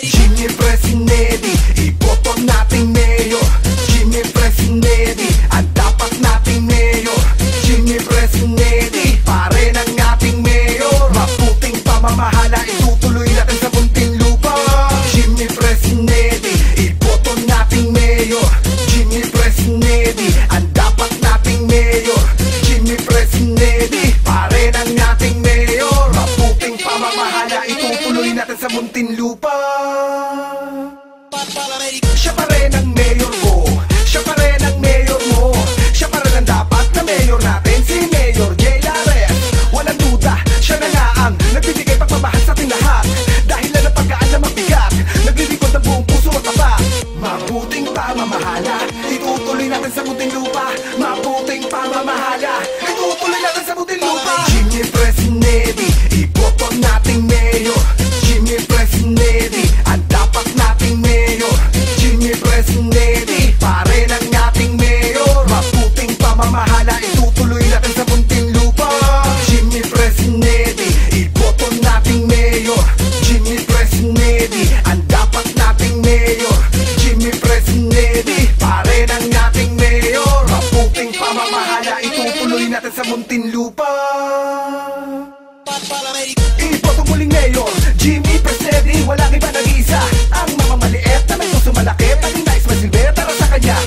Jimmy Presinedi, iboto nating mayor. Jimmy Presinedi, ang dapat nating mayor. Jimmy Presinedi, pare ng ating mayor. Mabuting pamamahala, itutuloy natin sa Muntinlupa. Jimmy Presinedi, iboto nating mayor. Jimmy Presinedi, ang dapat nating mayor. Jimmy Presinedi, pare ng ating mayor. Mabuting pamamahala, itutuloy natin sa Muntinlupa. Siya pa rin ang mayor ko, siya pa rin ang mayor mo. Siya pa rin ang dapat na mayor natin, si Mayor JRF. Walang duda, siya na nga ang nagbibigay pagmamahal sa ating lahat. Dahil na napagkaan na mabigat, naglilingkod ng buong puso at tapat. Mabuting pamamahala, itutuloy natin sa Muntinlupa. Mabuting pamamahala, itutuloy natin sa Muntinlupa. Jimmy Presinedi, iboto nating mayor. Jimmy Presinedi, ang dapat nating mayor. Jimmy Presinedi, pare ng ating mayor. Mabuting pamamahala, itutuloy natin sa Muntinlupa. Jimmy Presinedi, iboto nating mayor. Jimmy Presinedi, ang dapat nating mayor. Jimmy Presinedi, pare ng ating mayor. Mabuting pamamahala, itutuloy natin sa Muntinlupa. Iboto muling mayor, Jimmy Presinedi, walang iba nag-iisa. Ang mamamaliit na may puso malaki, tanging nais masilbi para sa kanya.